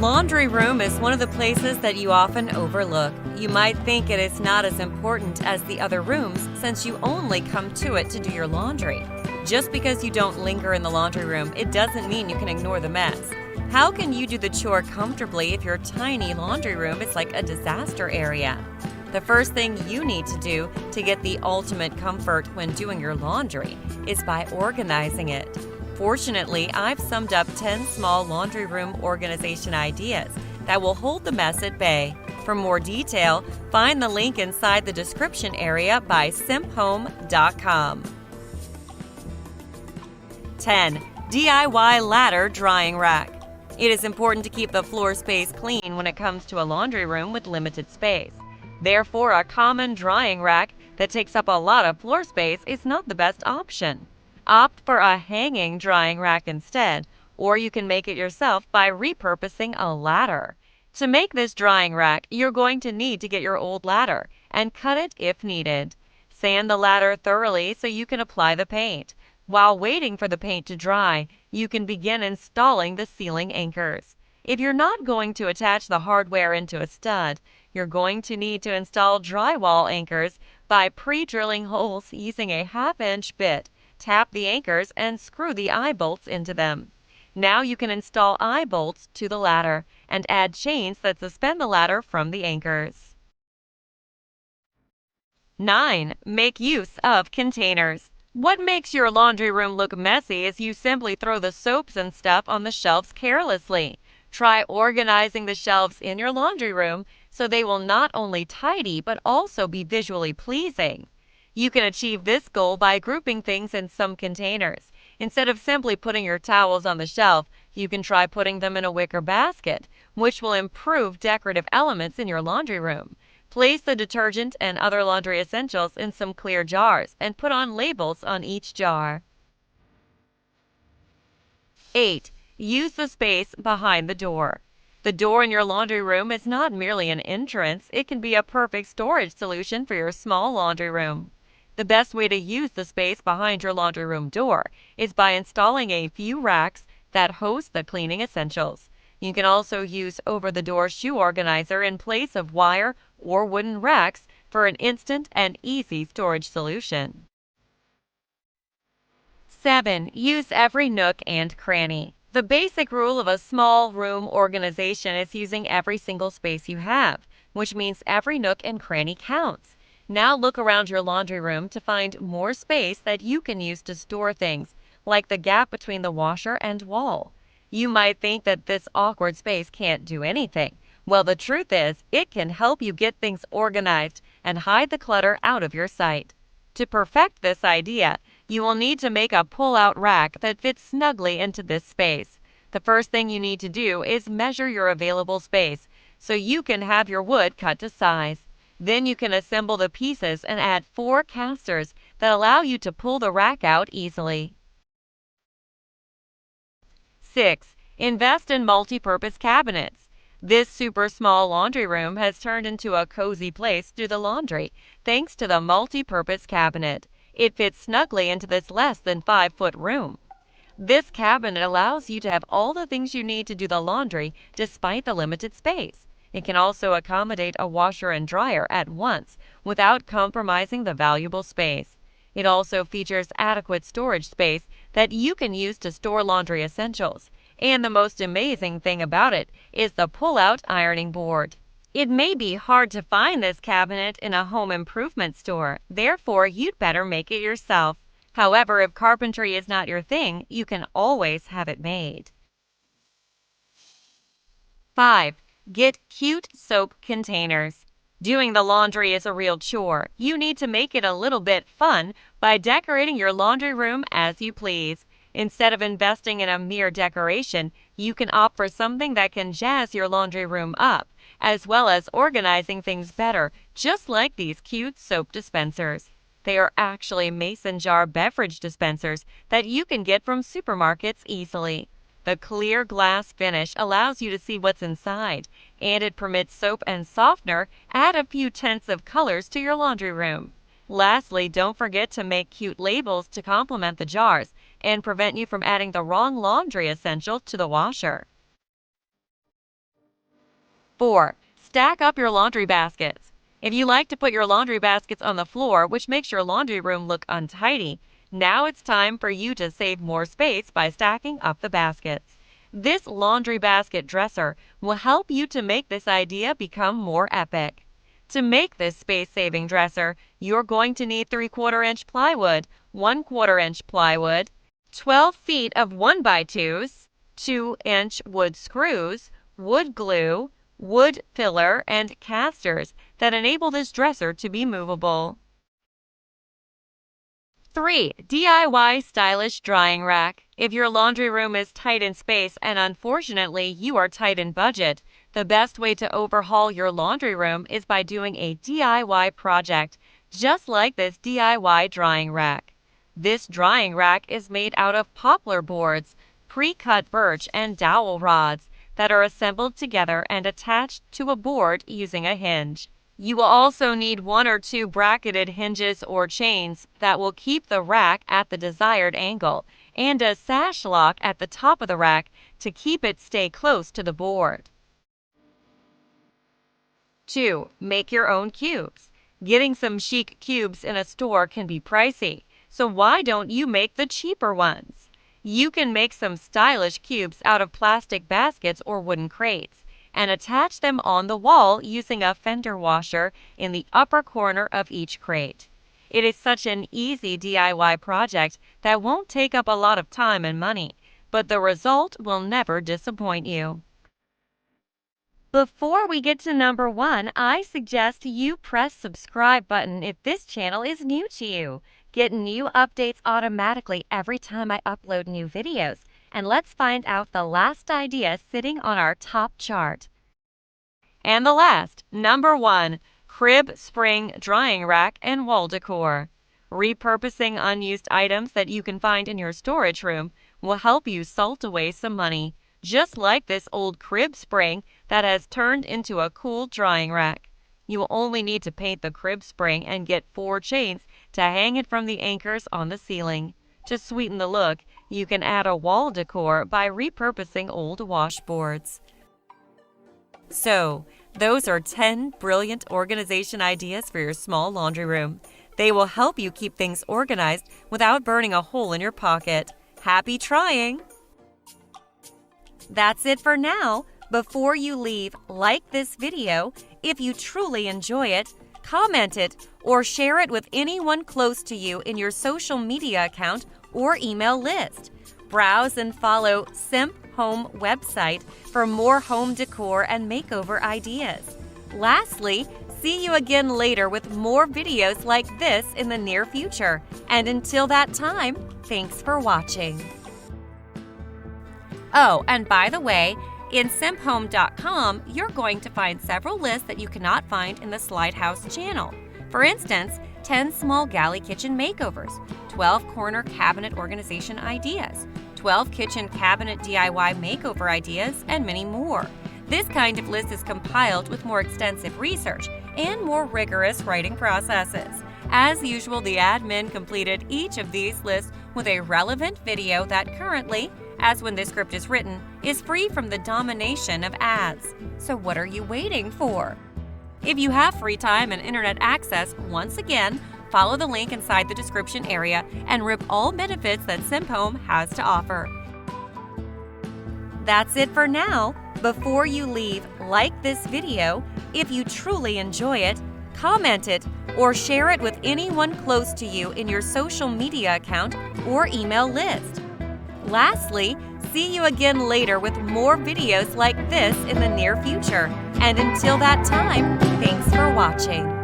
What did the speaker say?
Laundry room is one of the places that you often overlook. You might think it is not as important as the other rooms since you only come to it to do your laundry. Just because you don't linger in the laundry room, it doesn't mean you can ignore the mess. How can you do the chore comfortably if your tiny laundry room is like a disaster area? The first thing you need to do to get the ultimate comfort when doing your laundry is by organizing it. Fortunately, I've summed up 10 small laundry room organization ideas that will hold the mess at bay. For more detail, find the link inside the description area by simphome.com. 10. DIY ladder drying rack. It is important to keep the floor space clean when it comes to a laundry room with limited space. Therefore, a common drying rack that takes up a lot of floor space is not the best option. Opt for a hanging drying rack instead, or you can make it yourself by repurposing a ladder. To make this drying rack, you're going to need to get your old ladder and cut it if needed. Sand the ladder thoroughly so you can apply the paint. While waiting for the paint to dry, you can begin installing the ceiling anchors. If you're not going to attach the hardware into a stud, you're going to need to install drywall anchors by pre-drilling holes using a 1/2-inch bit. Tap the anchors and screw the eye bolts into them. Now you can install eye bolts to the ladder and add chains that suspend the ladder from the anchors. 9. Make use of containers. What makes your laundry room look messy is you simply throw the soaps and stuff on the shelves carelessly. Try organizing the shelves in your laundry room so they will not only tidy but also be visually pleasing. You can achieve this goal by grouping things in some containers. Instead of simply putting your towels on the shelf, you can try putting them in a wicker basket, which will improve decorative elements in your laundry room. Place the detergent and other laundry essentials in some clear jars and put on labels on each jar. 8. Use the space behind the door. The door in your laundry room is not merely an entrance, it can be a perfect storage solution for your small laundry room. The best way to use the space behind your laundry room door is by installing a few racks that host the cleaning essentials. You can also use over-the-door shoe organizer in place of wire or wooden racks for an instant and easy storage solution. 7. Use every nook and cranny. The basic rule of a small room organization is using every single space you have, which means every nook and cranny counts. Now look around your laundry room to find more space that you can use to store things, like the gap between the washer and wall. You might think that this awkward space can't do anything. Well, the truth is, it can help you get things organized and hide the clutter out of your sight. To perfect this idea, you will need to make a pull-out rack that fits snugly into this space. The first thing you need to do is measure your available space so you can have your wood cut to size. Then you can assemble the pieces and add 4 casters that allow you to pull the rack out easily. 6. Invest in multi-purpose cabinets. This super small laundry room has turned into a cozy place to do the laundry, thanks to the multi-purpose cabinet. It fits snugly into this less than 5-foot room. This cabinet allows you to have all the things you need to do the laundry despite the limited space. It can also accommodate a washer and dryer at once without compromising the valuable space. It also features adequate storage space that you can use to store laundry essentials. And the most amazing thing about it is the pull-out ironing board. It may be hard to find this cabinet in a home improvement store, therefore you'd better make it yourself. However, if carpentry is not your thing, you can always have it made. 5. Get cute soap containers. Doing the laundry is a real chore. You need to make it a little bit fun by decorating your laundry room as you please. Instead of investing in a mere decoration, you can opt for something that can jazz your laundry room up, as well as organizing things better, just like these cute soap dispensers. They are actually mason jar beverage dispensers that you can get from supermarkets easily. The clear glass finish allows you to see what's inside, and it permits soap and softener add a few tints of colors to your laundry room. Lastly, don't forget to make cute labels to complement the jars and prevent you from adding the wrong laundry essential to the washer. 4. Stack up your laundry baskets. If you like to put your laundry baskets on the floor, which makes your laundry room look untidy, now it's time for you to save more space by stacking up the baskets. This laundry basket dresser will help you to make this idea become more epic. To make this space-saving dresser, you're going to need 3/4 inch plywood, 1/4 inch plywood, 12 feet of 1x2s, 2-inch wood screws, wood glue, wood filler, and casters that enable this dresser to be movable. 3. DIY stylish drying rack. If your laundry room is tight in space and unfortunately you are tight in budget, the best way to overhaul your laundry room is by doing a DIY project, just like this DIY drying rack. This drying rack is made out of poplar boards, pre-cut birch, and dowel rods that are assembled together and attached to a board using a hinge. You will also need 1 or 2 bracketed hinges or chains that will keep the rack at the desired angle, and a sash lock at the top of the rack to keep it stay close to the board. 2. Make your own cubes. Getting some chic cubes in a store can be pricey, so why don't you make the cheaper ones? You can make some stylish cubes out of plastic baskets or wooden crates and attach them on the wall using a fender washer in the upper corner of each crate. It is such an easy DIY project that won't take up a lot of time and money, but the result will never disappoint you. Before we get to number 1, I suggest you press subscribe button if this channel is new to you. Get new updates automatically every time I upload new videos. And let's find out the last idea sitting on our top chart. And the last, number 1, crib spring drying rack and wall decor. Repurposing unused items that you can find in your storage room will help you salt away some money, just like this old crib spring that has turned into a cool drying rack. You will only need to paint the crib spring and get 4 chains to hang it from the anchors on the ceiling. To sweeten the look, you can add a wall decor by repurposing old washboards. So, those are 10 brilliant organization ideas for your small laundry room. They will help you keep things organized without burning a hole in your pocket. Happy trying! That's it for now. Before you leave, like this video. If you truly enjoy it, comment it or share it with anyone close to you in your social media account or email list. Browse and follow Simp Home website for more home decor and makeover ideas. Lastly, see you again later with more videos like this in the near future. And until that time, thanks for watching. Oh, and by the way, in simphome.com, you're going to find several lists that you cannot find in the Slide House channel. For instance, 10 small galley kitchen makeovers, 12 corner cabinet organization ideas, 12 kitchen cabinet DIY makeover ideas, and many more. This kind of list is compiled with more extensive research and more rigorous writing processes. As usual, the admin completed each of these lists with a relevant video that currently, as when this script is written, is free from the domination of ads. So what are you waiting for? If you have free time and internet access, once again, follow the link inside the description area and rip all benefits that Simp Home has to offer. That's it for now. Before you leave, like this video. If you truly enjoy it, comment it or share it with anyone close to you in your social media account or email list. Lastly, see you again later with more videos like this in the near future. And until that time, thanks for watching.